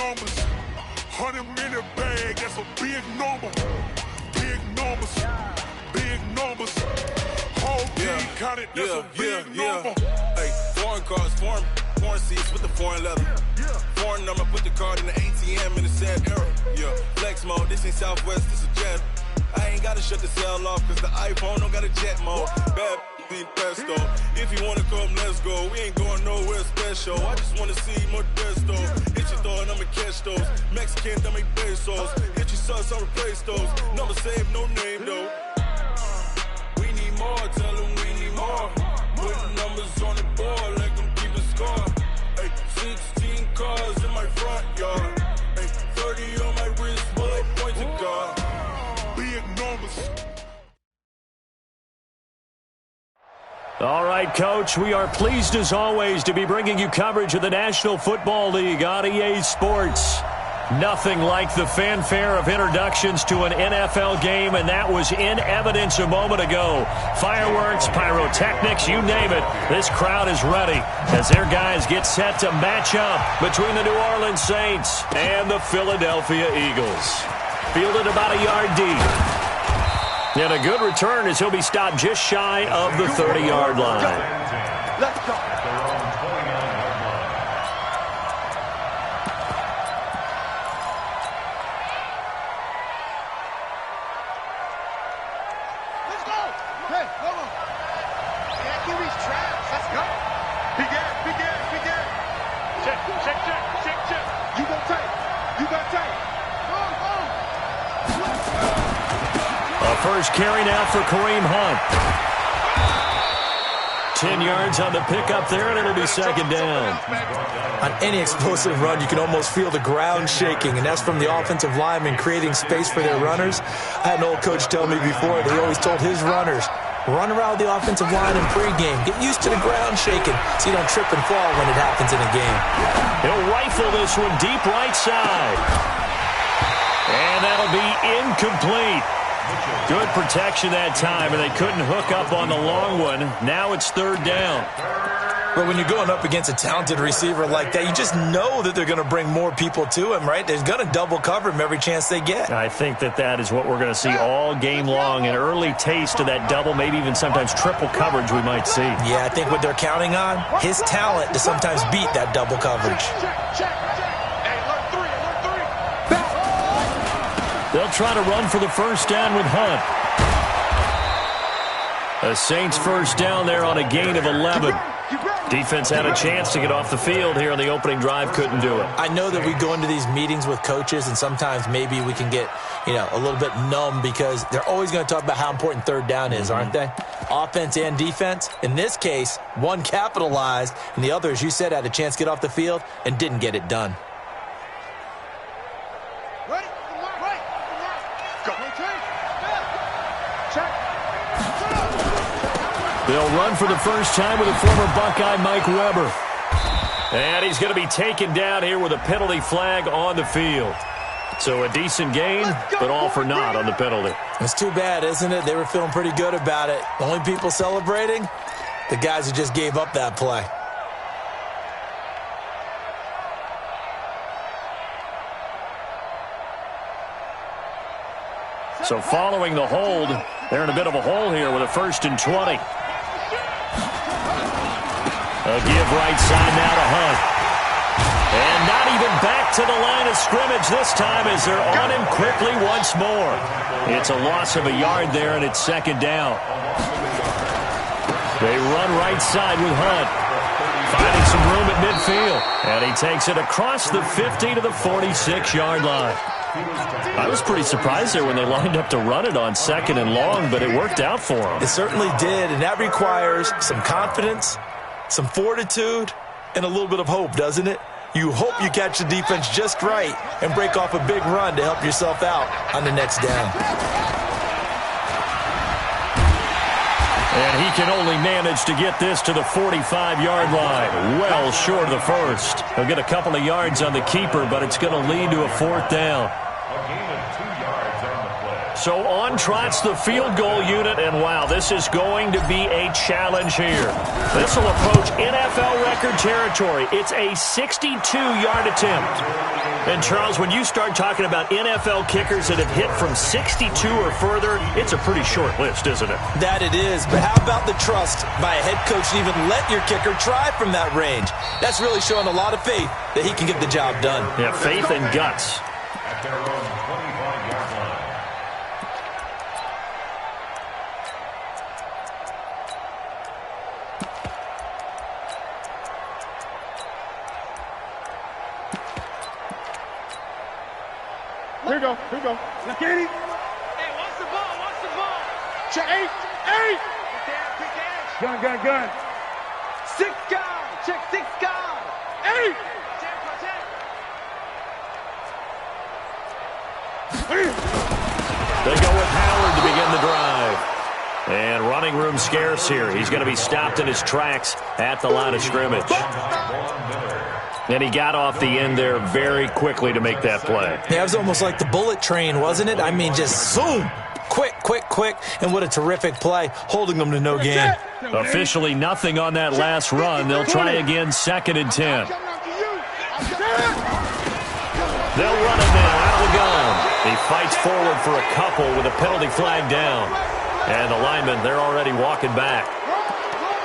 numbers. 100-minute bag, that's a big number. Big numbers, big numbers. Whole team counted, that's a big number. Hey, foreign cars, foreign seats with the foreign leather. Foreign number, put the card in the ATM in the sad era. Yeah, flex mode, this ain't Southwest, this a jet. I ain't gotta shut the cell off, cause the iPhone don't got a jet mode. Bad be pesto. If you wanna come, let's go. We ain't going nowhere special. I just wanna see Modesto. Hit your thought, I'ma catch those. Mexican, that make pesos. Hit your sus, I'll replace those. Number saved, no name though. We need more, tell them we need more. Putting numbers on the board, like them keep a score. Hey, 16 cars in my front yard. Hey, 30 on my wrist, bullet point to God. Big numbers. All right, Coach, we are pleased as always to be bringing you coverage of the National Football League on EA Sports. Nothing like the fanfare of introductions to an NFL game, and that was in evidence a moment ago. Fireworks, pyrotechnics, you name it. This crowd is ready as their guys get set to match up between the New Orleans Saints and the Philadelphia Eagles. Fielded about a yard deep. And a good return as he'll be stopped just shy of the 30-yard line. Let's go. Let's go. Hey, come on. Can't do these traps. Let's go. Begin. Check. You gon' take. First carry now for Kareem Hunt. 10 yards on the pickup there, and it'll be second down. On any explosive run, you can almost feel the ground shaking, and that's from the offensive linemen creating space for their runners. I had an old coach tell me before that he always told his runners, run around the offensive line in pregame. Get used to the ground shaking so you don't trip and fall when it happens in a game. He'll rifle this one deep right side. And that'll be incomplete. Good protection that time, and they couldn't hook up on the long one. Now it's third down. But when you're going up against a talented receiver like that, you just know that they're going to bring more people to him, right? They're going to double cover him every chance they get. I think that is what we're going to see all game long, an early taste of that double, maybe even sometimes triple coverage we might see. Yeah, I think what they're counting on, his talent to sometimes beat that double coverage. They'll try to run for the first down with Hunt. The Saints first down there on a gain of 11. Defense had a chance to get off the field here on the opening drive, couldn't do it. I know that we go into these meetings with coaches, and sometimes maybe we can get, a little bit numb because they're always going to talk about how important third down is, aren't they? Offense and defense. In this case, one capitalized, and the other, as you said, had a chance to get off the field and didn't get it done. They'll run for the first time with a former Buckeye, Mike Weber. And he's going to be taken down here with a penalty flag on the field. So a decent gain, but all for naught on the penalty. It's too bad, isn't it? They were feeling pretty good about it. The only people celebrating, the guys who just gave up that play. So following the hold, they're in a bit of a hole here with a 1st and 20. A give right side now to Hunt. And not even back to the line of scrimmage this time as they're on him quickly once more. It's a loss of a yard there, and it's second down. They run right side with Hunt. Finding some room at midfield. And he takes it across the 50 to the 46-yard line. I was pretty surprised there when they lined up to run it on 2nd and long, but it worked out for them. It certainly did, and that requires some confidence, some fortitude, and a little bit of hope, doesn't it? You hope you catch the defense just right and break off a big run to help yourself out on the next down. And he can only manage to get this to the 45-yard line, well short of the first. He'll get a couple of yards on the keeper, but it's going to lead to a 4th down. So on trots the field goal unit, and wow, this is going to be a challenge here. This will approach NFL record territory. It's a 62-yard attempt. And, Charles, when you start talking about NFL kickers that have hit from 62 or further, it's a pretty short list, isn't it? That it is, but how about the trust by a head coach to even let your kicker try from that range? That's really showing a lot of faith that he can get the job done. Yeah, faith and guts. At their own 25-yard line. Here we go. Here we go. Let's get it. Hey, watch the ball. Watch the ball. Check. 8. Gun. 6 guys. Check 6 guys. 8. They go with Howard to begin the drive. And running room scarce here. He's going to be stopped in his tracks at the line of scrimmage. And he got off the end there very quickly to make that play. Yeah, it was almost like the bullet train, wasn't it? I mean, just zoom. Quick. And what a terrific play, holding them to no gain. Officially nothing on that last run. They'll try again, 2nd and 10. They'll run it now out of the gun. He fights forward for a couple with a penalty flag down. And the linemen, they're already walking back.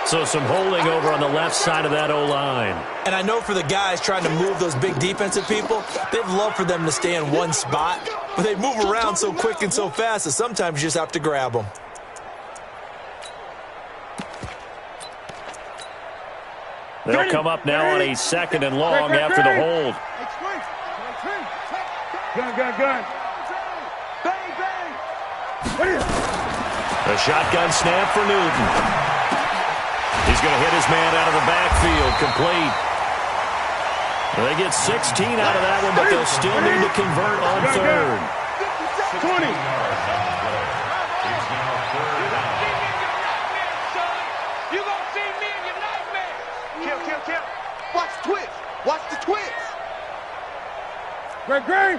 So some holding over on the left side of that O-line. And I know for the guys trying to move those big defensive people, they'd love for them to stay in one spot. But they move around so quick and so fast that sometimes you just have to grab them. They'll come up now on a 2nd and long after the hold. Gun. Bang. A shotgun snap for Newton. He's going to hit his man out of the backfield, complete. They get 16 out of that one, but they'll still need to convert on 3rd. 20. You gonna see me in your nightmares. Kill. Watch the twist. Watch the twist. Great.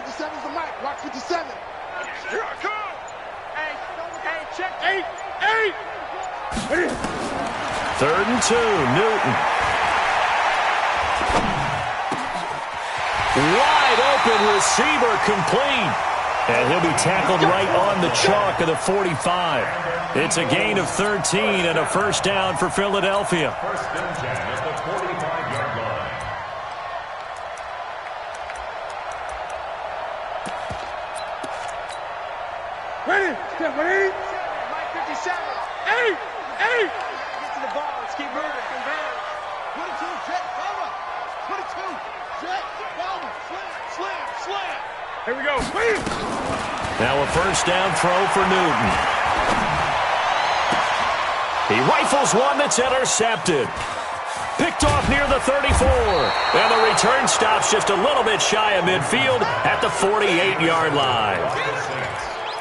57's the mic. Watch 57. Here I come. Hey, check. 8. 3rd and 2, Newton. Wide open receiver, complete. And he'll be tackled right on the chalk of the 45. It's a gain of 13 and a first down for Philadelphia. 1st and 10 at the 45-yard line. Ready. Step ready. Mike 57. 8. Get to the ball. Let's keep moving. 22. Jet. Bomber. 22. Jet. Bomber. Slam. Here we go. Now a first down throw for Newton. He rifles one that's intercepted. Picked off near the 34. And the return stops just a little bit shy of midfield at the 48-yard line.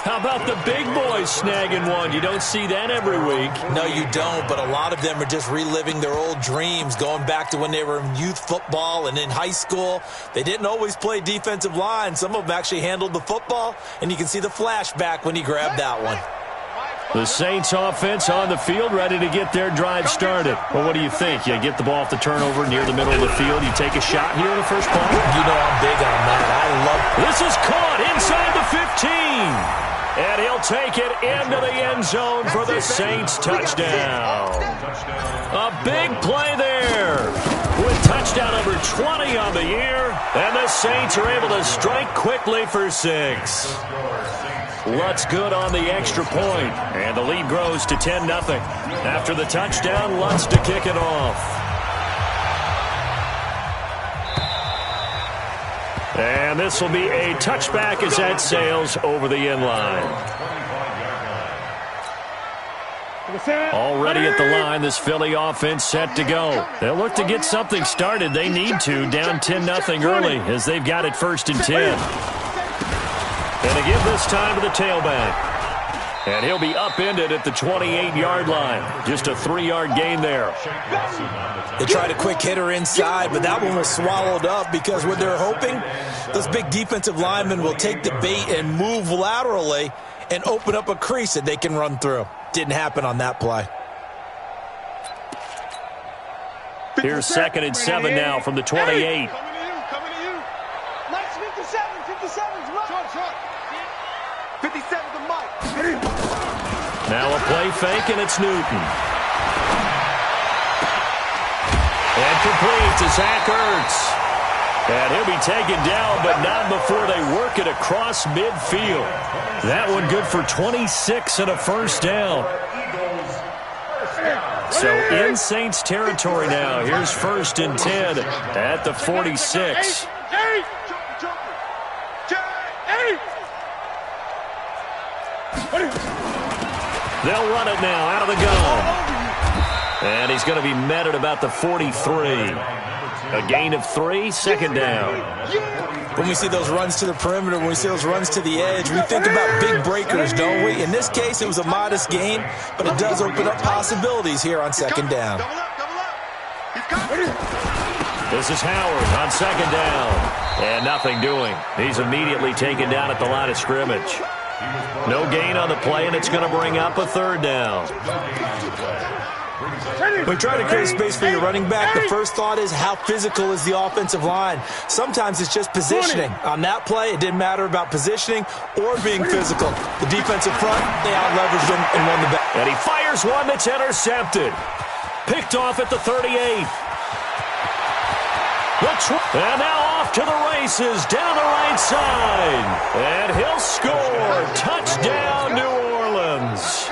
How about the big boys snagging one? You don't see that every week. No, you don't, but a lot of them are just reliving their old dreams, going back to when they were in youth football and in high school. They didn't always play defensive line. Some of them actually handled the football, and you can see the flashback when he grabbed that one. The Saints offense on the field, ready to get their drive started. Well, what do you think? You get the ball off the turnover near the middle of the field. You take a shot here in the first play? You know I'm big on that. I love it. This is caught inside the 15. And he'll take it into the end zone for the Saints touchdown. A big play there with touchdown number 20 on the year. And the Saints are able to strike quickly for 6. Lutz good on the extra point. And the lead grows to 10-0. After the touchdown, Lutz to kick it off. And this will be a touchback as that sails over the end line. Already at the line, this Philly offense set to go. They'll look to get something started. They need to, down 10-0 early as they've got it 1st and 10. And to give this time to the tailback. And he'll be upended at the 28-yard line. Just a 3-yard gain there. They tried a quick hitter inside, but that one was swallowed up because what they're hoping, those big defensive linemen will take the bait and move laterally and open up a crease that they can run through. Didn't happen on that play. Here's 2nd and 7 now from the 28. Coming to you. Mike's 57. 57's Mike. Short. 57's the Mike. Now a play fake, and it's Newton. And complete to Zach Ertz. And he'll be taken down, but not before they work it across midfield. That one good for 26 and a first down. So in Saints territory now. Here's 1st and 10 at the 46. They'll run it now out of the gun. And he's going to be met at about the 43. A gain of 3, 2nd down. When we see those runs to the perimeter, when we see those runs to the edge, we think about big breakers, don't we? In this case, it was a modest gain, but it does open up possibilities here on 2nd down. This is Howard on 2nd down. And nothing doing. He's immediately taken down at the line of scrimmage. No gain on the play, and it's going to bring up a 3rd down. When you try to create space for your running back, the first thought is how physical is the offensive line. Sometimes it's just positioning. On that play, it didn't matter about positioning or being physical. The defensive front, they out-leveraged them and won the battle. And he fires one that's intercepted. Picked off at the 38. And now off to the races down the right side. And he'll score. Touchdown, New Orleans.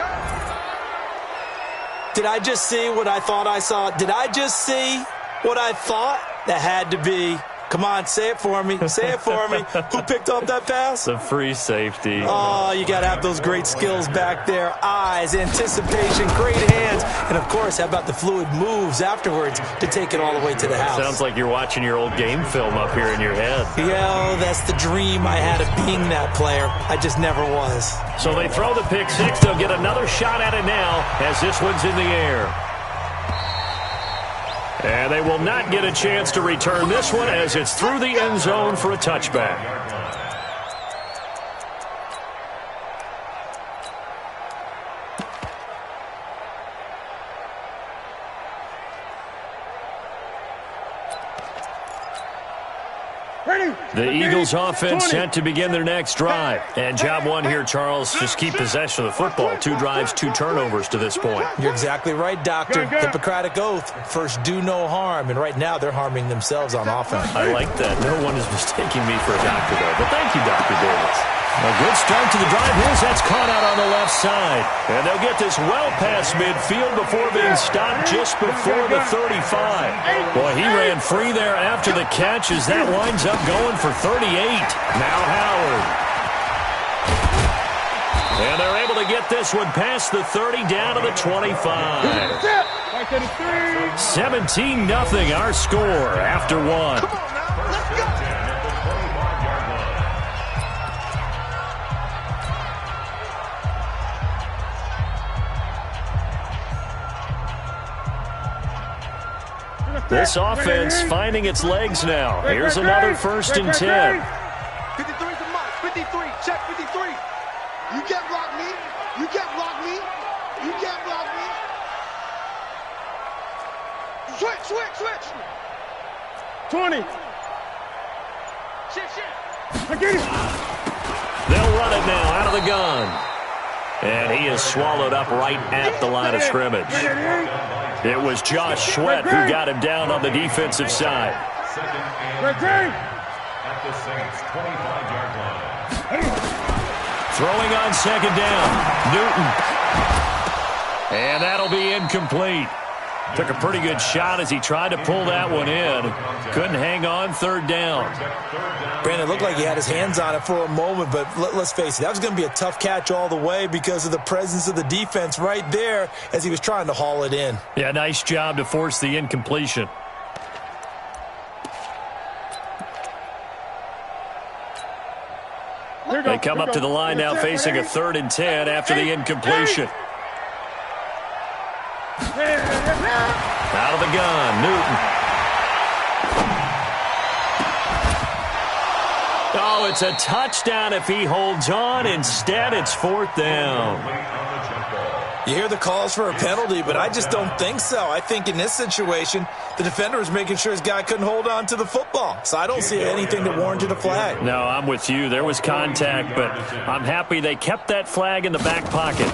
Did I just see what I thought I saw? Did I just see what I thought? That had to be. Come on, say it for me. Say it for me. Who picked off that pass? The free safety. Oh, you got to have those great skills back there. Eyes, anticipation, great hands. And, of course, how about the fluid moves afterwards to take it all the way to the house? Sounds like you're watching your old game film up here in your head. Yeah, that's the dream I had of being that player. I just never was. So they throw the pick six. They'll get another shot at it now as this one's in the air. And they will not get a chance to return this one as it's through the end zone for a touchback. The Eagles offense set to begin their next drive. And job one here, Charles, just keep possession of the football. 2 drives, 2 turnovers to this point. You're exactly right, Doctor. Hippocratic oath. First, do no harm. And right now, they're harming themselves on offense. I like that. No one is mistaking me for a doctor, though. But thank you, Dr. Davis. A good start to the drive. Here's that's caught out on the left side. And they'll get this well past midfield before being stopped just before the 35. Boy, he ran free there after the catch as that winds up going for 38. Now Howard. And they're able to get this one past the 30 down to the 25. 17-0 our score after one. This offense finding its legs now. Here's another 1st and 10. 53's the mark. 53. Check 53. You can't block me. You can't block me. You can't block me. Switch. 20. Shit. They'll run it now out of the gun. And he is swallowed up right at the line of scrimmage. It was Josh Sweat who got him down on the defensive side. At the Saints' 25-yard line. Throwing on 2nd down. Newton. And that'll be incomplete. Took a pretty good shot as he tried to pull that one in. Couldn't hang on 3rd down. Brandon, it looked like he had his hands on it for a moment, but let's face it, that was going to be a tough catch all the way because of the presence of the defense right there as he was trying to haul it in. Yeah, nice job to force the incompletion. They come up to the line now facing a 3rd and 10 after the incompletion. Out of the gun, Newton. Oh, it's a touchdown if he holds on. Instead, it's 4th down. You hear the calls for a penalty, but I just don't think so. I think in this situation, the defender was making sure his guy couldn't hold on to the football. So I don't see anything that warranted a flag. No, I'm with you. There was contact, but I'm happy they kept that flag in the back pocket.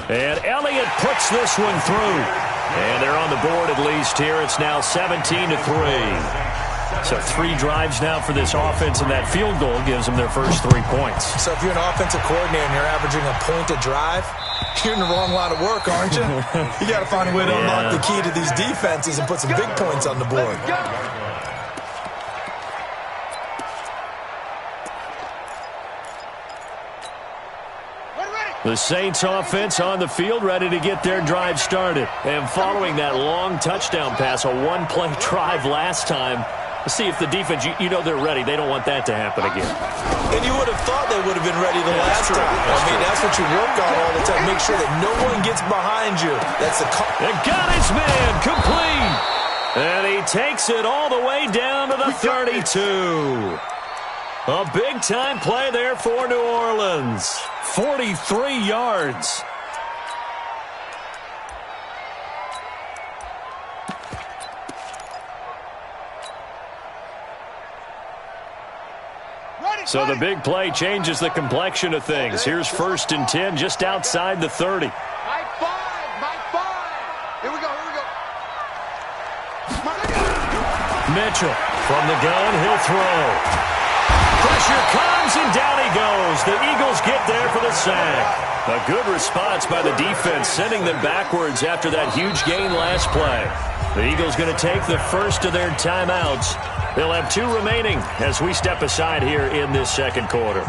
And Elliott puts this one through. And they're on the board at least here. It's now 17-3. So 3 drives now for this offense, and that field goal gives them their first 3 points. So if you're an offensive coordinator and you're averaging a point a drive, you're in the wrong line of work, aren't you? You got to find a way to unlock the key to these defenses and put some big points on the board. The Saints offense on the field, ready to get their drive started. And following that long touchdown pass, a one-play drive last time, let's see if the defense, you know they're ready. They don't want that to happen again. And you would have thought they would have been ready the last time. That's what you work on all the time. Make sure that no one gets behind you. That's the call. And got his man complete. And he takes it all the way down to the 32. A big-time play there for New Orleans. 43 yards. So the big play changes the complexion of things. Here's 1st and 10 just outside the 30. Mike 5. Here we go. Mitchell from the gun, he'll throw. Pressure comes, and down he goes. The Eagles get there for the sack. A good response by the defense, sending them backwards after that huge gain last play. The Eagles going to take the first of their timeouts. They'll have 2 remaining as we step aside here in this second quarter.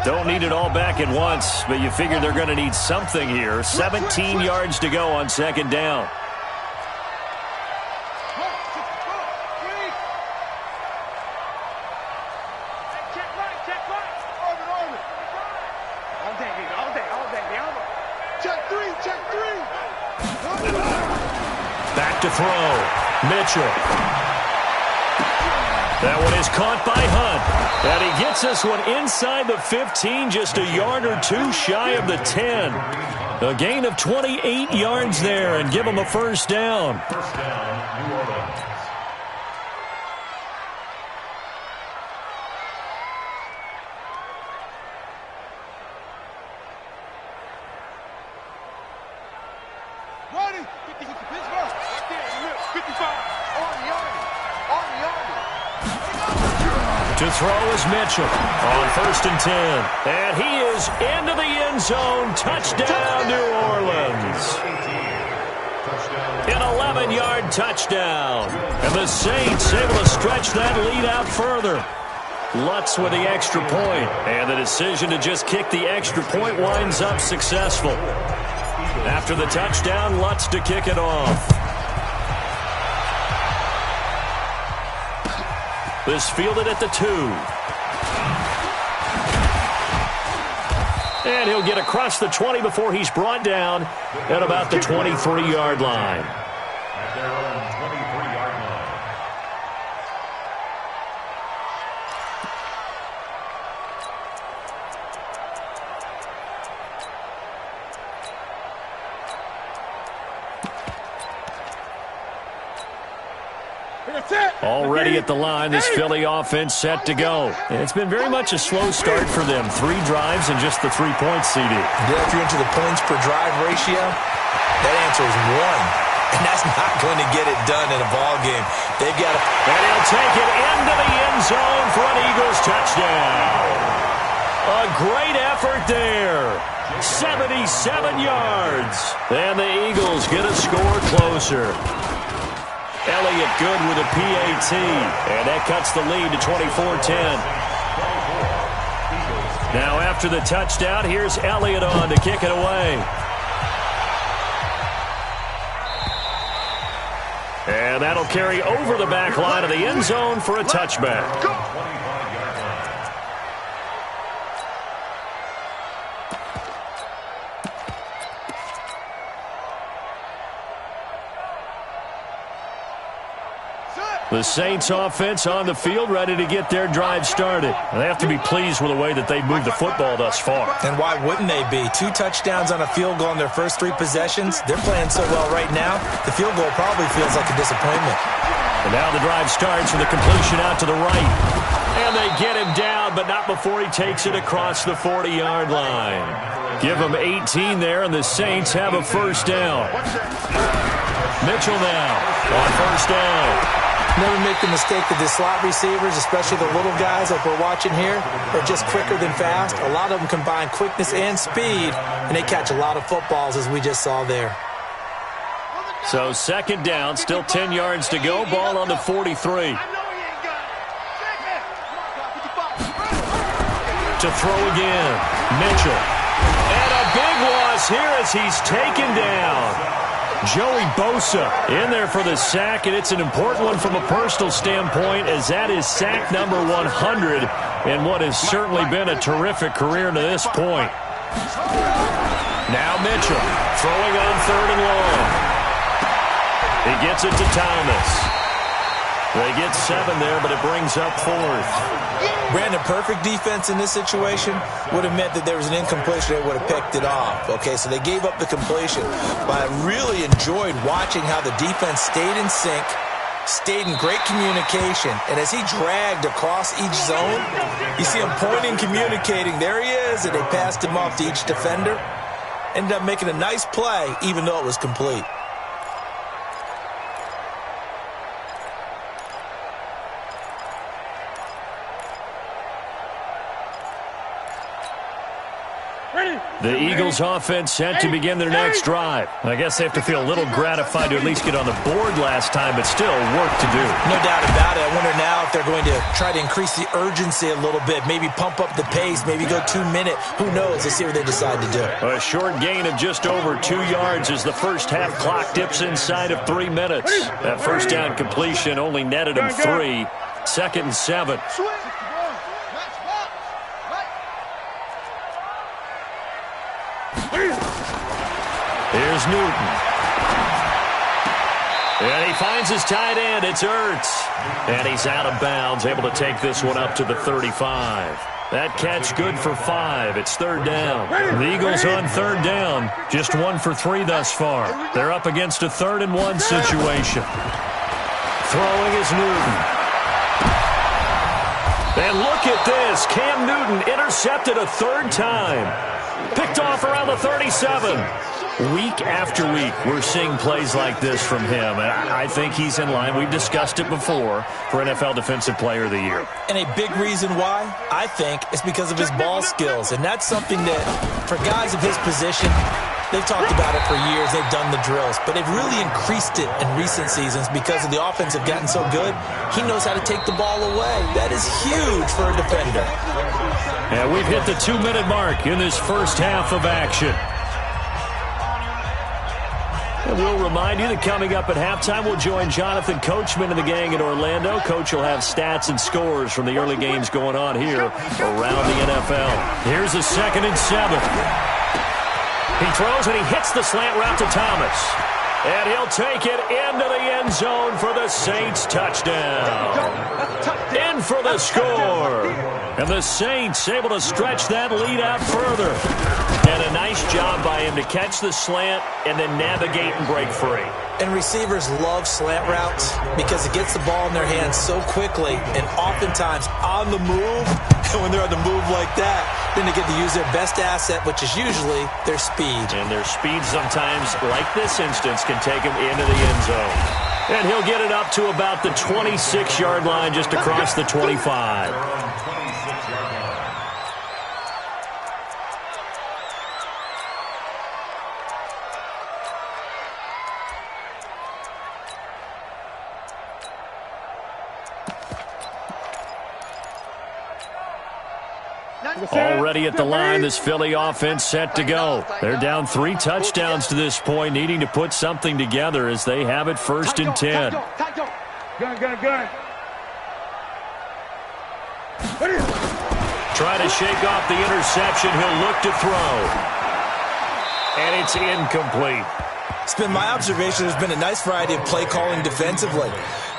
Don't need it all back at once, but you figure they're going to need something here. 17 yards to go on 2nd down. Back to throw. Mitchell. That one is caught by Hunt. And he gets this one inside the 15, just a yard or 2 shy of the 10. A gain of 28 yards there and give him a first down. First down, New Orleans. Ready? 50 with the Pittsburgh. Right there, 55. To throw is Mitchell on 1st and 10. And he is into the end zone. Touchdown, New Orleans. An 11-yard touchdown. And the Saints able to stretch that lead out further. Lutz with the extra point. And the decision to just kick the extra point winds up successful. After the touchdown, Lutz to kick it off. This fielded at the 2. And he'll get across the 20 before he's brought down at about the 23-yard line. At their own 23-yard line. Already at the line, this Philly offense set to go. And it's been very much a slow start for them. 3 drives and just the 3 points, CD. Yeah, if you're into the points per drive ratio, that answer is 1. And that's not going to get it done in a ball game. They've got to... And he'll take it into the end zone for an Eagles touchdown. A great effort there. 77 yards. And the Eagles get a score closer. Elliott good with a PAT. And that cuts the lead to 24-10. Now after the touchdown, here's Elliott on to kick it away. And that'll carry over the back line of the end zone for a touchback. The Saints offense on the field, ready to get their drive started. They have to be pleased with the way that they've moved the football thus far. And why wouldn't they be? 2 touchdowns on a field goal in their first 3 possessions. They're playing so well right now, the field goal probably feels like a disappointment. And now the drive starts with a completion out to the right. And they get him down, but not before he takes it across the 40-yard line. Give him 18 there, and the Saints have a first down. Mitchell now on first down. Never make the mistake that the slot receivers, especially the little guys like we're watching here, are just quicker than fast. A lot of them combine quickness and speed, and they catch a lot of footballs, as we just saw there. So second down, still 10 yards to go. Ball on the 43. To throw again. Mitchell. And a big loss here as he's taken down. Joey Bosa in there for the sack, and it's an important one from a personal standpoint, as that is sack number 100 in what has certainly been a terrific career to this point. Now Mitchell throwing on 3rd and long. He gets it to Thomas. They get 7 there, but it brings up 4th. Brandon, perfect defense in this situation would have meant that there was an incompletion. They would have picked it off. Okay, so they gave up the completion. But I really enjoyed watching how the defense stayed in sync, stayed in great communication. And as he dragged across each zone, you see him pointing, communicating. There he is, and they passed him off to each defender. Ended up making a nice play, even though it was complete. The Eagles offense set to begin their next drive. I guess they have to feel a little gratified to at least get on the board last time, but still work to do. No doubt about it. I wonder now if they're going to try to increase the urgency a little bit, maybe pump up the pace, maybe go 2-minute. Who knows? Let's see what they decide to do. A short gain of just over 2 yards as the first half clock dips inside of 3 minutes. That first down completion only netted him 3. 2nd and 7. Here's Newton. And he finds his tight end. It's Ertz. And he's out of bounds, able to take this one up to the 35. That catch good for 5. It's 3rd down. The Eagles on 3rd down. Just 1 for 3 thus far. They're up against a 3rd and 1 situation. Throwing is Newton. And look at this. Cam Newton intercepted a 3rd time. Picked off around the 37. Week after week, we're seeing plays like this from him. And I think he's in line. We've discussed it before for NFL Defensive Player of the Year. And a big reason why, I think, is because of his ball skills. And that's something that, for guys of his position, they've talked about it for years. They've done the drills. But they've really increased it in recent seasons because of the offense have gotten so good. He knows how to take the ball away. That is huge for a defender. And we've hit the 2-minute mark in this first half of action. And we'll remind you that coming up at halftime, we'll join Jonathan Coachman and the gang in Orlando. Coach will have stats and scores from the early games going on here around the NFL. Here's a 2nd and 7. He throws and he hits the slant route to Thomas. And he'll take it into the end zone for the Saints touchdown. In for the score. And the Saints able to stretch that lead out further. And a nice job by him to catch the slant and then navigate and break free. And receivers love slant routes because it gets the ball in their hands so quickly and oftentimes on the move. And when they're on the move like that, then they get to use their best asset, which is usually their speed. And their speed sometimes, like this instance, can take them into the end zone. And he'll get it up to about the 26-yard line just across the 25. Already at the line, this Philly offense set to go. They're down 3 touchdowns to this point, needing to put something together as they have it 1st and 10. Gun. Trying to shake off the interception. He'll look to throw. And it's incomplete. It's been my observation there's been a nice variety of play calling defensively.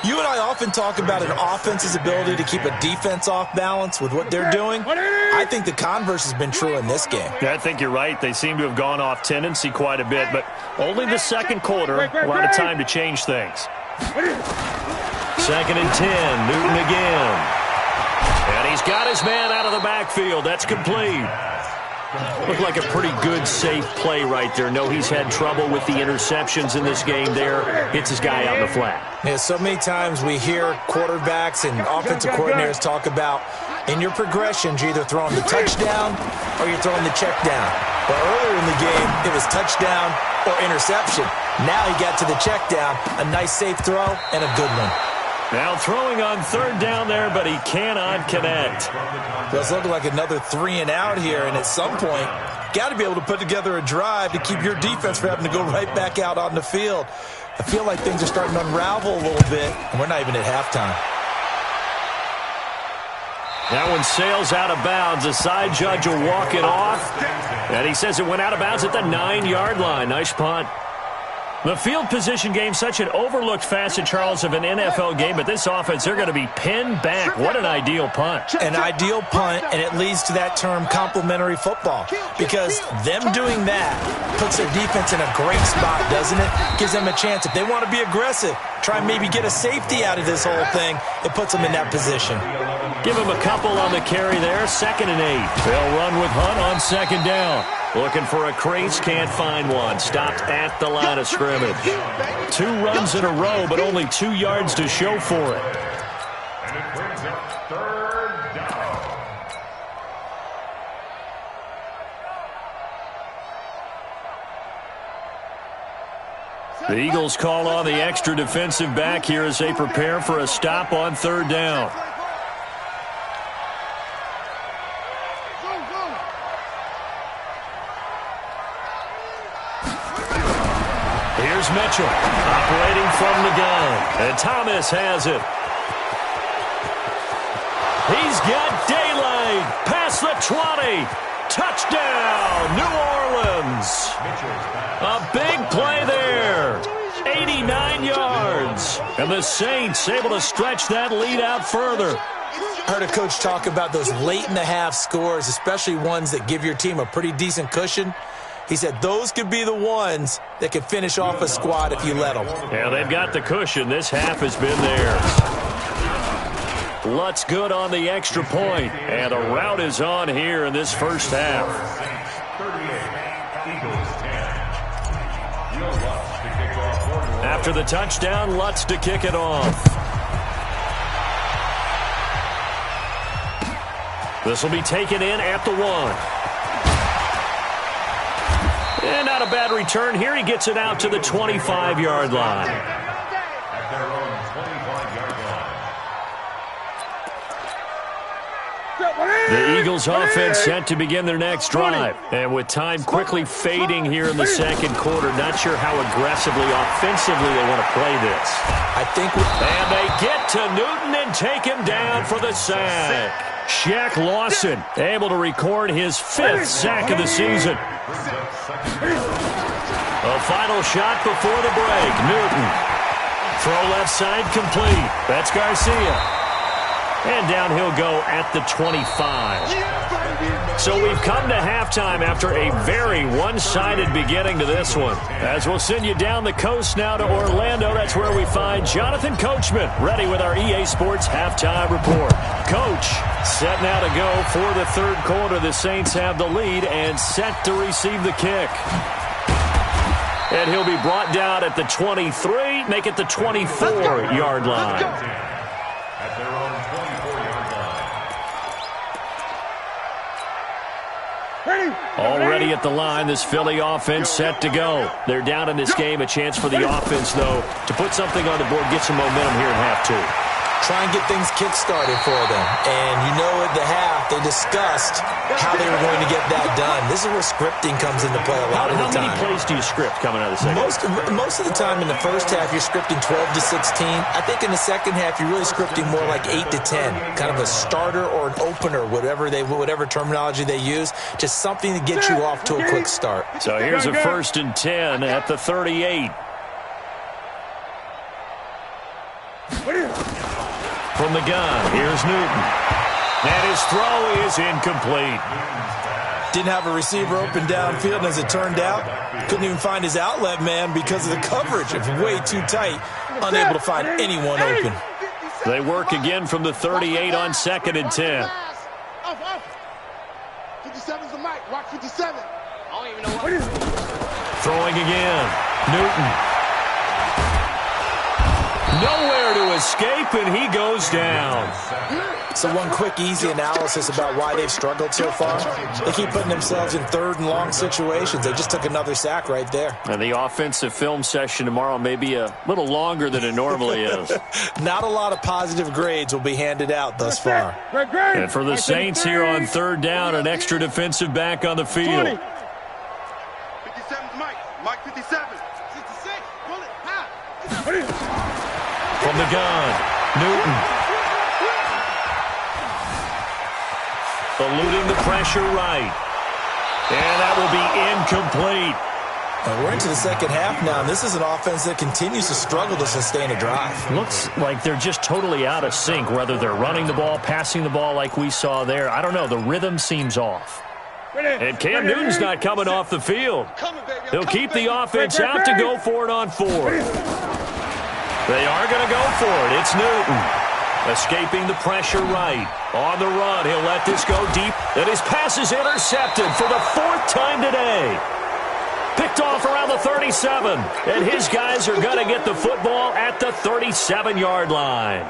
You and I often talk about an offense's ability to keep a defense off balance with what they're doing. I think the converse has been true in this game. Yeah, I think you're right. They seem to have gone off tendency quite a bit, but only the second quarter, a lot of time to change things. 2nd and 10, Newton again. And he's got his man out of the backfield. That's complete. Looked like a pretty good, safe play right there. No, he's had trouble with the interceptions in this game there. Hits his guy out in the flat. Yeah, so many times we hear quarterbacks and offensive coordinators talk about in your progressions, you're either throwing the touchdown or you're throwing the check down. But earlier in the game, it was touchdown or interception. Now he got to the check down, a nice safe throw, and a good one. Now throwing on 3rd down there, but he cannot connect. Does look like another 3 and out here, and at some point, got to be able to put together a drive to keep your defense from having to go right back out on the field. I feel like things are starting to unravel a little bit, and we're not even at halftime. That one sails out of bounds. The side judge will walk it off, and he says it went out of bounds at the 9-yard line. Nice punt. The field position game, such an overlooked facet, Charles, of an NFL game, but this offense, they're going to be pinned back. What an ideal punt. An ideal punt, and it leads to that term complementary football, because them doing that puts their defense in a great spot, doesn't it? Gives them a chance. If they want to be aggressive, try and maybe get a safety out of this whole thing, it puts them in that position. Give him a couple on the carry there. 2nd and 8. They'll run with Hunt on 2nd down. Looking for a crease, can't find one. Stopped at the line of scrimmage. 2 runs in a row, but only 2 yards to show for it. And it brings up 3rd down. The Eagles call on the extra defensive back here as they prepare for a stop on 3rd down. Here's Mitchell, operating from the gun. And Thomas has it. He's got daylight. Past the 20. Touchdown, New Orleans. A big play there. 89 yards. And the Saints able to stretch that lead out further. I heard a coach talk about those late-in-the-half scores, especially ones that give your team a pretty decent cushion. He said those could be the ones that could finish off a squad if you let them. Yeah, they've got the cushion. This half has been theirs. Lutz good on the extra point. And a rout is on here in this first half. 38, Eagles 10. Will Lutz to kick off. After the touchdown, Lutz to kick it off. This will be taken in at the 1. And not a bad return here. He gets it out to the 25-yard line. At their own 25-yard line. The Eagles offense set to begin their next drive. And with time quickly fading here in the second quarter, not sure how aggressively, offensively they want to play this. And they get to Newton and take him down for the sack. Shaq Lawson able to record his 5th sack of the season. A final shot before the break. Newton. Throw left side complete. That's Garcia. And down he'll go at the 25. So we've come to halftime after a very one-sided beginning to this one. As we'll send you down the coast now to Orlando, that's where we find Jonathan Coachman ready with our EA Sports Halftime Report. Coach, set now to go for the 3rd quarter. The Saints have the lead and set to receive the kick. And he'll be brought down at the 23, make it the 24-yard line. At their own 24-yard line. Already at the line, this Philly offense set to go. They're down in this game. A chance for the offense, though, to put something on the board, get some momentum here in half 2. Try and get things kick-started for them. And you know at the half, they discussed how they were going to get that done. This This is where scripting comes into play a lot of the time. How many plays do you script coming out of the second? Most of the time in the first half, you're scripting 12 to 16. I think in the second half, you're really scripting more like 8 to 10, kind of a starter or an opener, whatever terminology they use, just something to get you off to a quick start. So here's a 1st and 10 at the 38. From the gun, here's Newton. And his throw is incomplete. Didn't have a receiver open downfield, and as it turned out, couldn't even find his outlet man because of the coverage. It was way too tight, unable to find anyone open. They work again from the 38 on 2nd and 10. 57's the mic. Watch 57. I don't even know what. Throwing again. Newton. Nowhere to escape, and he goes down. So one quick, easy analysis about why they've struggled so far. They keep putting themselves in 3rd and long situations. They just took another sack right there. And the offensive film session tomorrow may be a little longer than it normally is. Not a lot of positive grades will be handed out thus far. And for the Saints here on 3rd down, an extra defensive back on the field. 57's Mike. Mike 57. 66. Pull it. High. From the gun, Newton. Eluding the pressure right. And that will be incomplete. We're into the second half now, and this is an offense that continues to struggle to sustain a drive. Looks like they're just totally out of sync, whether they're running the ball, passing the ball like we saw there. I don't know. The rhythm seems off. And Cam Newton's not coming off the field. He'll keep the offense out to go for it on 4th. They are going to go for it. It's Newton. Escaping the pressure right. On the run, he'll let this go deep. And his pass is intercepted for the 4th time today. Picked off around the 37. And his guys are going to get the football at the 37-yard line.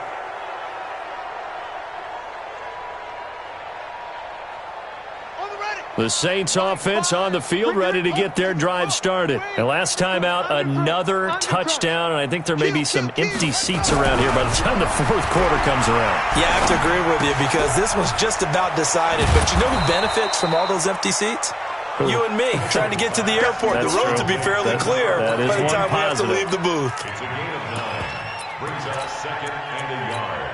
The Saints offense on the field, ready to get their drive started. And last time out, another touchdown, and I think there may be some empty seats around here by the time the 4th quarter comes around. Yeah, I have to agree with you because this one's just about decided. But you know who benefits from all those empty seats? You and me, trying to get to the airport. That's the roads true. will be fairly clear by the time we have to leave the booth. It's a gain of 9. Brings up 2nd and a yard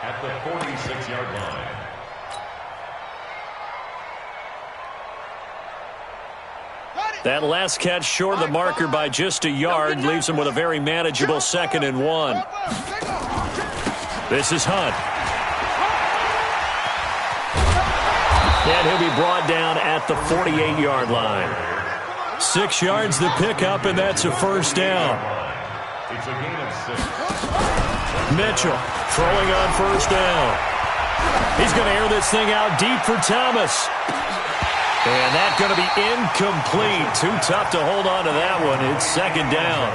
at the 46-yard line. That last catch short of the marker by just a yard leaves him with a very manageable 2nd and 1. This is Hunt. And he'll be brought down at the 48-yard line. 6 yards the pickup, and that's a 1st down. It's a gain of 6. Mitchell throwing on 1st down. He's going to air this thing out deep for Thomas. And that's going to be incomplete. Too tough to hold on to that one. It's 2nd down.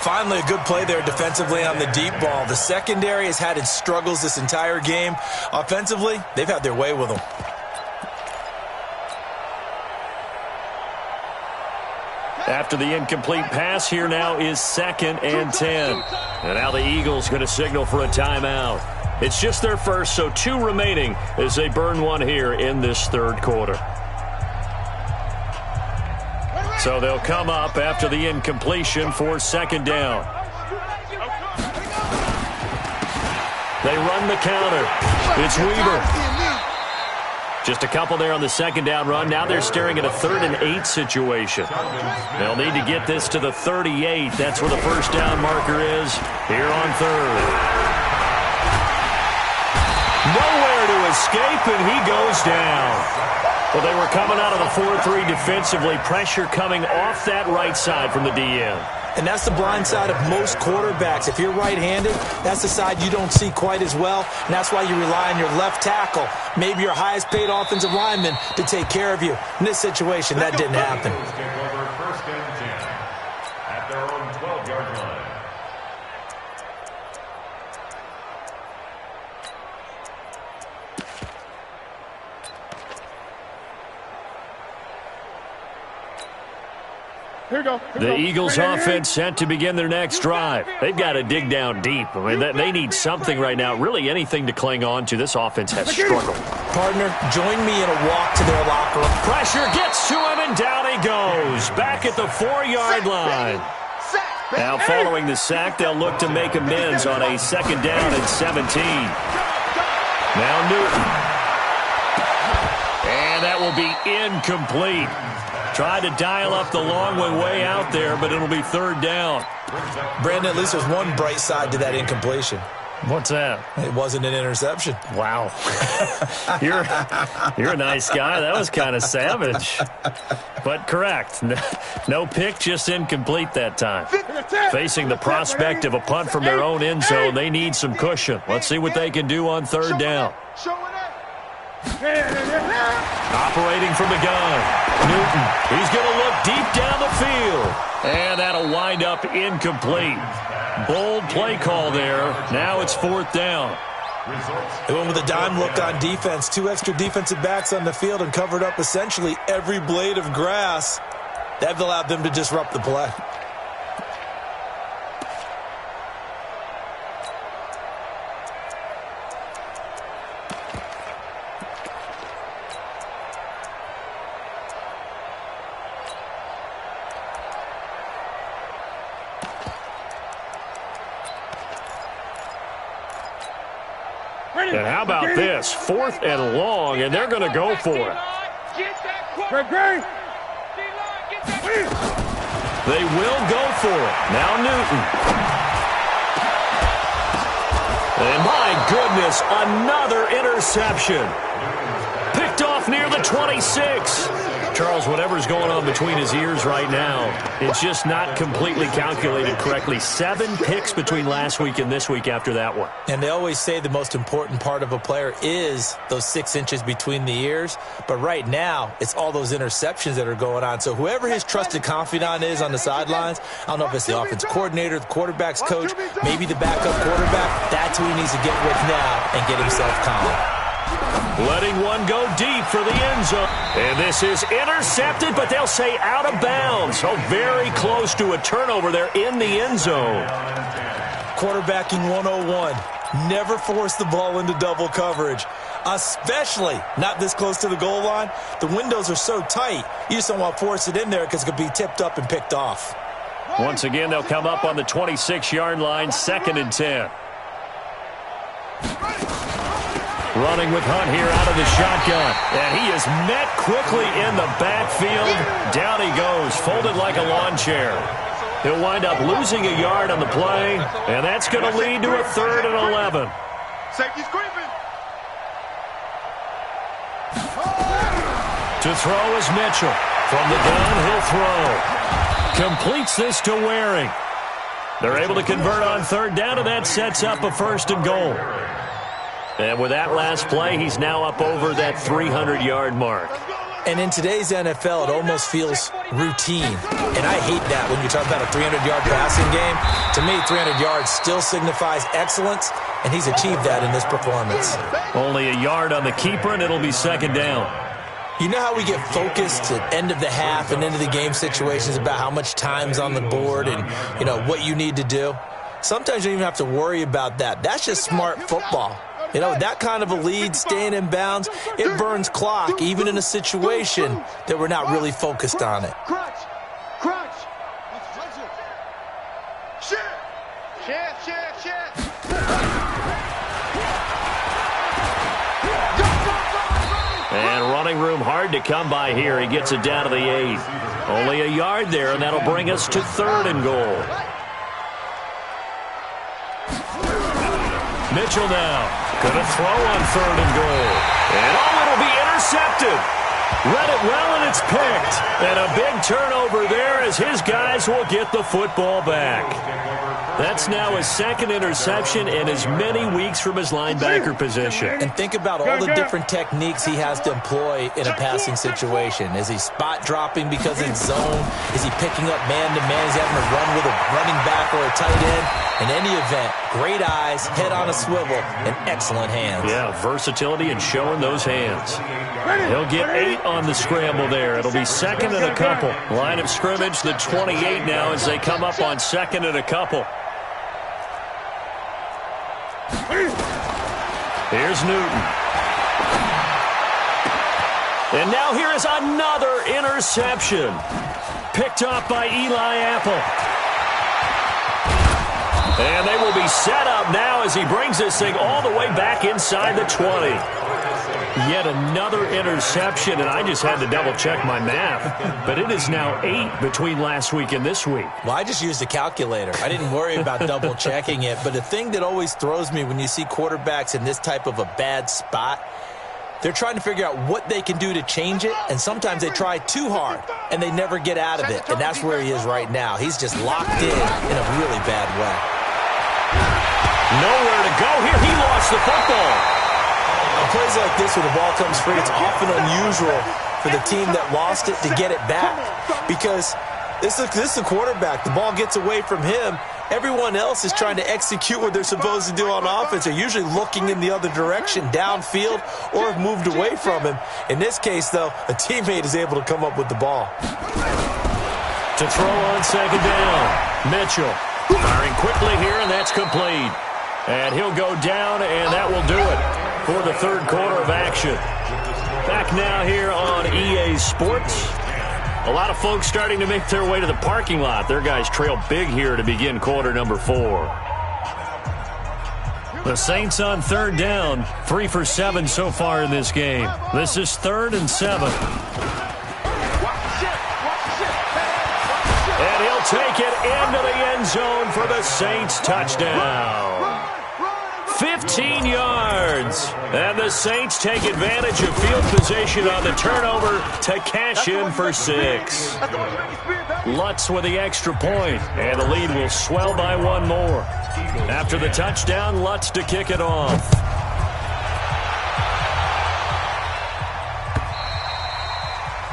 Finally, a good play there defensively on the deep ball. The secondary has had its struggles this entire game. Offensively, they've had their way with them. After the incomplete pass, here now is 2nd and 10. And now the Eagles going to signal for a timeout. It's just their first, so 2 remaining as they burn one here in this 3rd quarter. So they'll come up after the incompletion for 2nd down. They run the counter. It's Weaver. Just a couple there on the 2nd down run. Now they're staring at a 3rd and 8 situation. They'll need to get this to the 38. That's where the 1st down marker is here on 3rd. Nowhere to escape, and he goes down. Well, they were coming out of the 4-3 defensively. Pressure coming off that right side from the DN. And that's the blind side of most quarterbacks. If you're right-handed, that's the side you don't see quite as well. And that's why you rely on your left tackle, maybe your highest-paid offensive lineman, to take care of you. In this situation, that didn't happen. Take over 1st and 10 at their own 12-yard line. The Eagles offense set to begin their next drive. They've got to dig down deep. I mean, they need something right now, really anything to cling on to. This offense has struggled. Partner, join me in a walk to their locker room. Pressure gets to him, and down he goes. Back at the 4-yard line. Now, following the sack, they'll look to make amends on a 2nd down and 17. Now Newton. And that will be incomplete. Tried to dial up the long one way out there, but it'll be 3rd down. Brandon, at least there's one bright side to that incompletion. What's that? It wasn't an interception. Wow. You're a nice guy. That was kind of savage. But correct. No pick, just incomplete that time. Facing the prospect of a punt from their own end zone, they need some cushion. Let's see what they can do on 3rd down. Operating from the gun. Newton. He's going to look deep down the field. And that'll wind up incomplete. Bold play call there. Now it's 4th down. They went with a dime look on defense. 2 extra defensive backs on the field and covered up essentially every blade of grass. That allowed them to disrupt the play. And how about this? 4th and long, and they're going to go for it. They will go for it. Now Newton. And my goodness, another interception. Picked off near the 26. Charles, whatever's going on between his ears right now, it's just not completely calculated correctly. 7 picks between last week and this week after that one. And they always say the most important part of a player is those 6 inches between the ears. But right now, it's all those interceptions that are going on. So whoever his trusted confidant is on the sidelines, I don't know if it's the offense coordinator, the quarterback's coach, maybe the backup quarterback, that's who he needs to get with now and get himself calm. Letting one go deep for the end zone. And this is intercepted, but they'll say out of bounds. So very close to a turnover there in the end zone. Quarterbacking 101. Never force the ball into double coverage, especially not this close to the goal line. The windows are so tight, you just don't want to force it in there because it could be tipped up and picked off. Once again, they'll come up on the 26-yard line, 2nd and 10. Running with Hunt here out of the shotgun. And he is met quickly in the backfield. Down he goes, folded like a lawn chair. He'll wind up losing a yard on the play, and that's going to lead to a 3rd and 11. Safety's creeping. To throw is Mitchell. From the gun, he'll throw. Completes this to Waring. They're able to convert on 3rd down, and that sets up a 1st and goal. And with that last play, he's now up over that 300-yard mark. And in today's NFL, it almost feels routine. And I hate that when you talk about a 300-yard passing game. To me, 300 yards still signifies excellence, and he's achieved that in this performance. Only a yard on the keeper, and it'll be 2nd down. You know how we get focused at end of the half and into the game situations about how much time's on the board and, you know, what you need to do? Sometimes you don't even have to worry about that. That's just smart football. You know, that kind of a lead, staying in bounds, it burns clock, even in a situation that we're not really focused on it. Crunch. Crunch. Shit. And running room hard to come by here. He gets it down to the 8. Only a yard there, and that'll bring us to 3rd and goal. Mitchell now. Going to throw on 3rd and goal. And it'll be intercepted. Read it well, and it's picked. And a big turnover there as his guys will get the football back. That's now his 2nd interception in as many weeks from his linebacker position. And think about all the different techniques he has to employ in a passing situation. Is he spot dropping because it's zone? Is he picking up man-to-man? Is he having to run with a running back or a tight end? In any event, great eyes, head on a swivel, and excellent hands. Yeah, versatility and showing those hands. He'll get 8 on the scramble there. It'll be 2nd and a couple. Line of scrimmage, the 28 now as they come up on 2nd and a couple. Here's Newton. And now here is another interception. Picked off by Eli Apple. And they will be set up now as he brings this thing all the way back inside the 20. Yet another interception, and I just had to double-check my math. But it is now 8 between last week and this week. Well, I just used a calculator. I didn't worry about double-checking it. But the thing that always throws me when you see quarterbacks in this type of a bad spot, they're trying to figure out what they can do to change it, and sometimes they try too hard, and they never get out of it. And that's where he is right now. He's just locked in a really bad way. Nowhere to go here. He lost the football. On plays like this where the ball comes free, it's often unusual for the team that lost it to get it back because this is the quarterback. The ball gets away from him. Everyone else is trying to execute what they're supposed to do on offense. They're usually looking in the other direction, downfield, or have moved away from him. In this case, though, a teammate is able to come up with the ball. To throw on second down, Mitchell. Firing quickly here, and that's complete. And he'll go down, and that will do it for the third quarter of action. Back now here on EA Sports. A lot of folks starting to make their way to the parking lot. Their guys trail big here to begin quarter number 4. The Saints on third down, 3 for 7 so far in this game. This is 3rd and 7. And he'll take it into the end zone for the Saints touchdown. 15 yards. And the Saints take advantage of field position on the turnover to cash in for 6. Lutz with the extra point, and the lead will swell by 1 more. After the touchdown, Lutz to kick it off.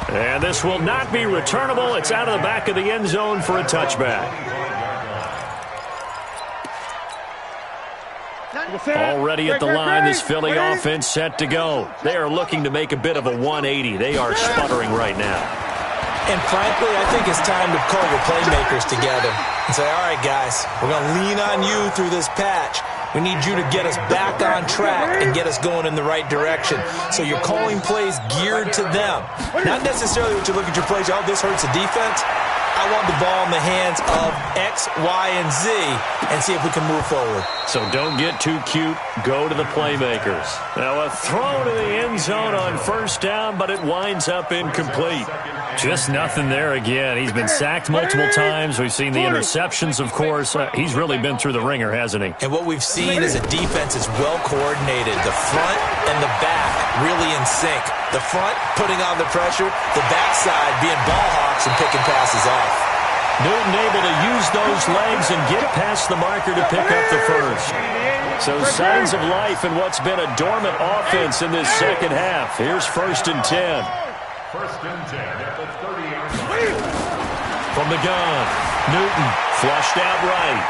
And this will not be returnable. It's out of the back of the end zone for a touchback. Already at the line, this Philly offense set to go. They are looking to make a bit of a 180. They are sputtering right now. And frankly, I think it's time to call your playmakers together and say, all right, guys, we're going to lean on you through this patch. We need you to get us back on track and get us going in the right direction. So you're calling plays geared to them. Not necessarily what you look at your plays, oh, this hurts the defense. I want the ball in the hands of X, Y, and Z and see if we can move forward. So don't get too cute. Go to the playmakers. Now a throw to the end zone on first down, but it winds up incomplete. Just nothing there again. He's been sacked multiple times. We've seen the interceptions, of course. He's really been through the ringer, hasn't he? And what we've seen is a defense is well coordinated. The front and the back really in sync. The front putting on the pressure, the backside being ball hawks and picking passes off. Newton able to use those legs and get past the marker to pick up the first. So signs of life in what's been a dormant offense in this second half. Here's 1st and 10. 1st and 10 at the 38. From the gun, Newton flushed out right.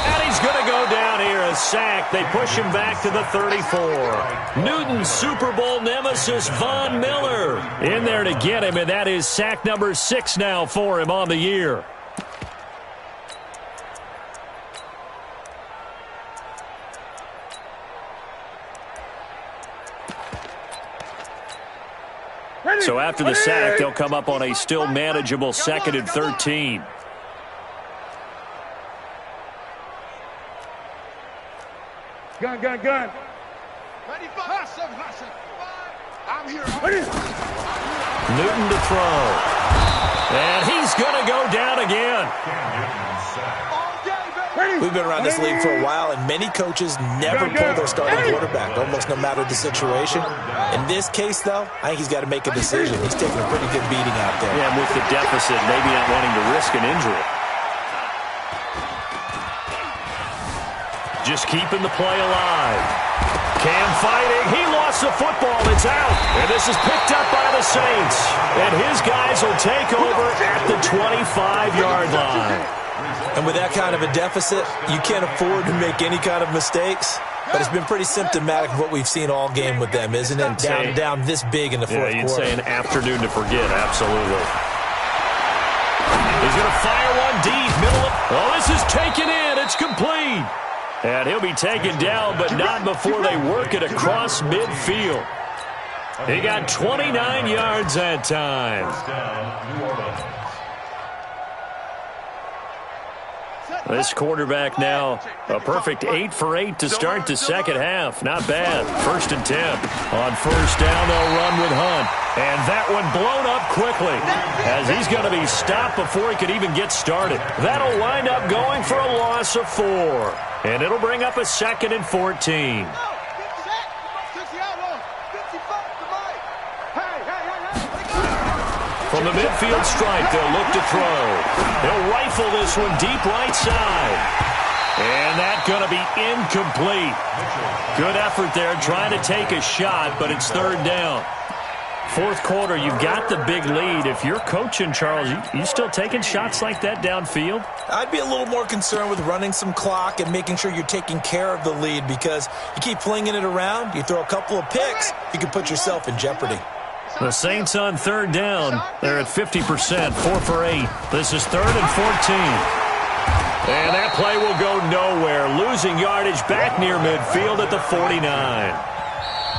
And he's going to go down here, a sack. They push him back to the 34. Newton's Super Bowl nemesis, Von Miller, in there to get him, and that is sack number 6 now for him on the year. So after the sack, they'll come up on a still manageable 2nd and 13. Gun. Ready for hustle. I'm here. Newton to throw. And he's going to go down again. We've been around this league for a while, and many coaches never pull their starting quarterback, almost no matter the situation. In this case, though, I think he's got to make a decision. He's taking a pretty good beating out there. Yeah, and with the deficit, maybe not wanting to risk an injury. Just keeping the play alive. Cam fighting. He lost the football. It's out. And this is picked up by the Saints. And his guys will take over at the 25-yard line. And with that kind of a deficit, you can't afford to make any kind of mistakes. But it's been pretty symptomatic of what we've seen all game with them, isn't it? Down this big in the fourth quarter. You'd say an afternoon to forget, absolutely. He's going to fire one deep. Middle of... Oh, this is taken in. It's complete. And he'll be taken down, but not before they work it across midfield. He got 29 yards that time. First down, New Orleans. This quarterback now a perfect 8 for 8 to start the second half. Not bad. 1st and 10. On first down, they'll run with Hunt. And that one blown up quickly as he's going to be stopped before he could even get started. That'll wind up going for a loss of 4. And it'll bring up a 2nd and 14. From the midfield stripe, they'll look to throw. They'll rifle this one deep right side. And that's going to be incomplete. Good effort there trying to take a shot, but it's 3rd down. 4th quarter, you've got the big lead. If you're coaching, Charles, you still taking shots like that downfield? I'd be a little more concerned with running some clock and making sure you're taking care of the lead, because you keep flinging it around, you throw a couple of picks, you can put yourself in jeopardy. The Saints on 3rd down. They're at 50%, 4 for 8. This is 3rd and 14. And that play will go nowhere. Losing yardage back near midfield at the 49.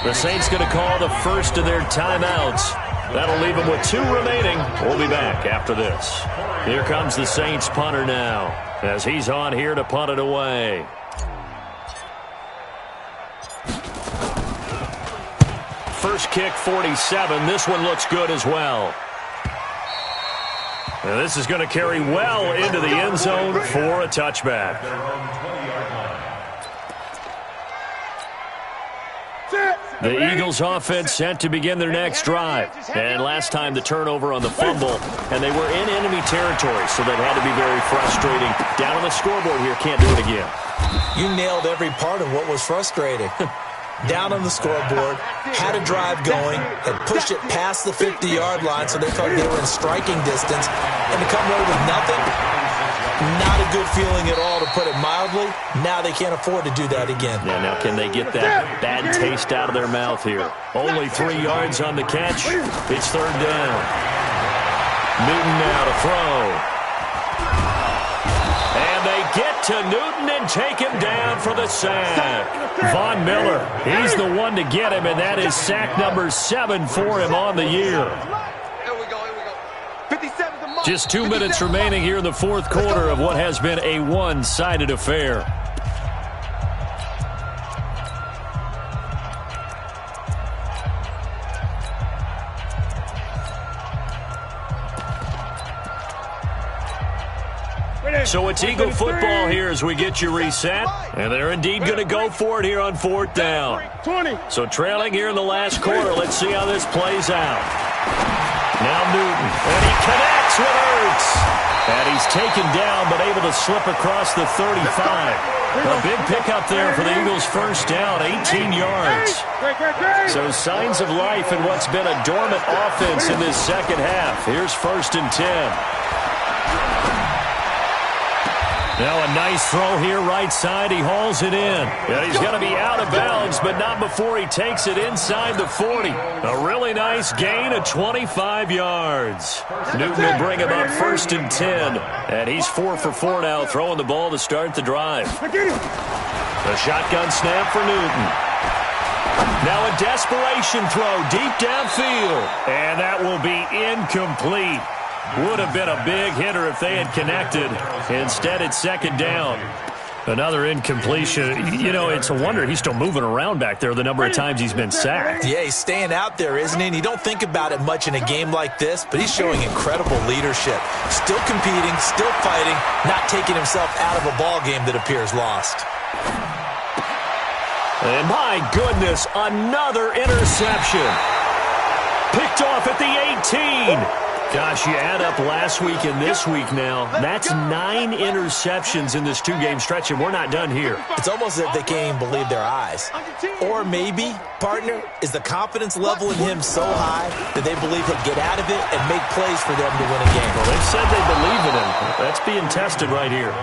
The Saints going to call the first of their timeouts. That'll leave them with 2 remaining. We'll be back after this. Here comes the Saints punter now as he's on here to punt it away. First kick, 47. This one looks good as well. And this is going to carry well into the end zone for a touchback. The Eagles offense set to begin their next drive. And last time the turnover on the fumble, and they were in enemy territory, so that had to be very frustrating. Down on the scoreboard here, can't do it again. You nailed every part of what was frustrating. Down on the scoreboard, had a drive going, had pushed it past the 50-yard line so they thought they were in striking distance, and to come away with nothing, not a good feeling at all, to put it mildly. Now they can't afford to do that again. Yeah, now can they get that bad taste out of their mouth here? Only 3 yards on the catch. It's 3rd down. Newton now to throw. And they get to Newton and take him down for the sack. Von Miller, he's the one to get him, and that is sack number 7 for him on the year. Here we go. 57 the mark. Just 2 minutes remaining here in the 4th quarter of what has been a one-sided affair. So it's Eagle football here as we get you reset. And they're indeed going to go for it here on 4th down. So trailing here in the last quarter. Let's see how this plays out. Now Newton. And he connects with Ertz. And he's taken down but able to slip across the 35. A big pickup there for the Eagles' first down, 18 yards. So signs of life in what's been a dormant offense in this second half. Here's 1st and 10. Now a nice throw here right side. He hauls it in. And he's going to be out of bounds, but not before he takes it inside the 40. A really nice gain of 25 yards. Newton will bring him up 1st and 10. And he's 4 for 4 now, throwing the ball to start the drive. A shotgun snap for Newton. Now a desperation throw deep downfield. And that will be incomplete. Would have been a big hitter if they had connected. Instead, it's 2nd down. Another incompletion. You know, it's a wonder he's still moving around back there the number of times he's been sacked. Yeah, he's staying out there, isn't he? And you don't think about it much in a game like this, but he's showing incredible leadership. Still competing, still fighting, not taking himself out of a ball game that appears lost. And my goodness, another interception. Picked off at the 18. Gosh, you add up last week and this week now. That's 9 interceptions in this 2-game stretch, and we're not done here. It's almost as if they can't even believe their eyes. Or maybe, partner, is the confidence level in him so high that they believe he'll get out of it and make plays for them to win a game. Well, they've said they believe in him. That's being tested right here.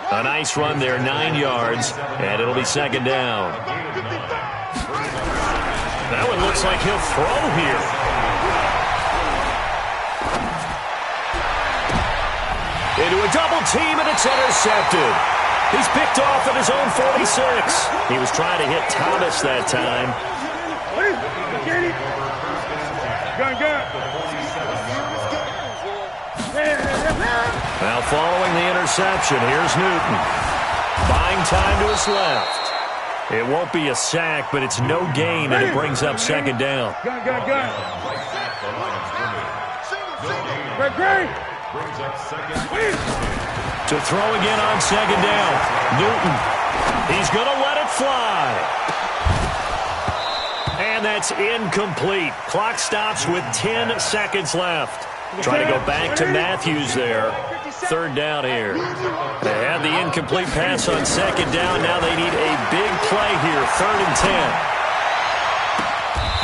A nice run there, 9 yards, and it'll be 2nd down. That one looks like he'll throw here. Into a double team, and it's intercepted. He's picked off at his own 46. He was trying to hit Thomas that time. Now following the interception, here's Newton. Buying time to his left. It won't be a sack, but it's no gain, and it brings up second down. To throw again on second down. Newton. He's going to let it fly. And that's incomplete. Clock stops with 10 seconds left. Trying to go back to Matthews there. Third down here. They had the incomplete pass on second down. Now they need a big play here. 3rd and 10.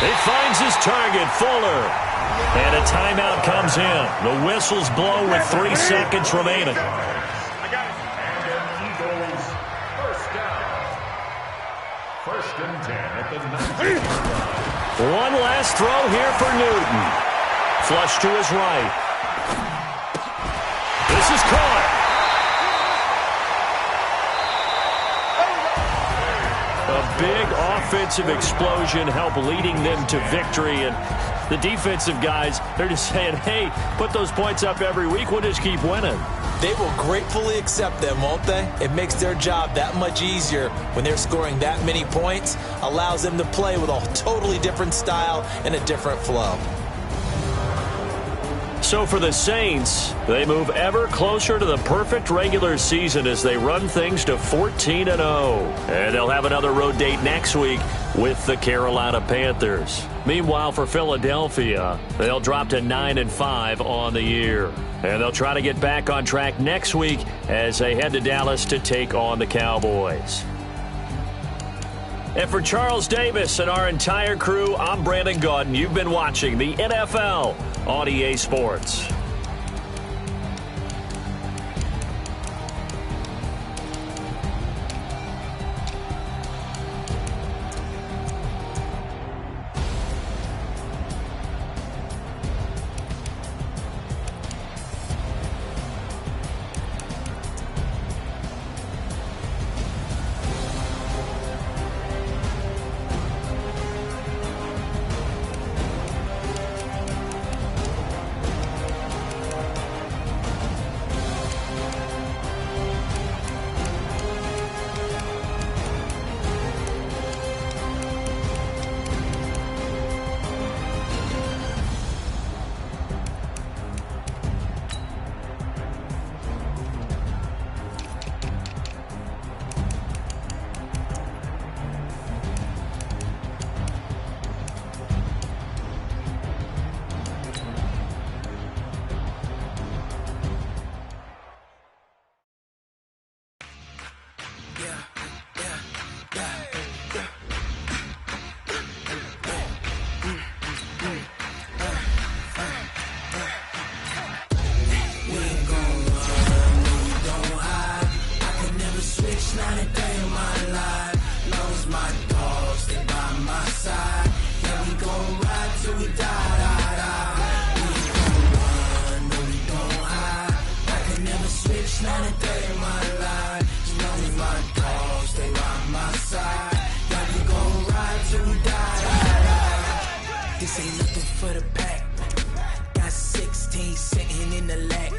He finds his target, Fuller. And a timeout comes in. The whistles blow with 3 seconds remaining. First and 10 at the 19. One last throw here for Newton. Flush to his right. This is caught. A big offensive explosion helped leading them to victory. And the defensive guys, they're just saying, hey, put those points up every week. We'll just keep winning. They will gratefully accept them, won't they? It makes their job that much easier when they're scoring that many points. Allows them to play with a totally different style and a different flow. So for the Saints, they move ever closer to the perfect regular season as they run things to 14-0. And they'll have another road date next week with the Carolina Panthers. Meanwhile, for Philadelphia, they'll drop to 9-5 on the year. And they'll try to get back on track next week as they head to Dallas to take on the Cowboys. And for Charles Davis and our entire crew, I'm Brandon Gaudin. You've been watching the NFL on EA Sports. This ain't nothing for the pack. Got 16 sitting in the lag.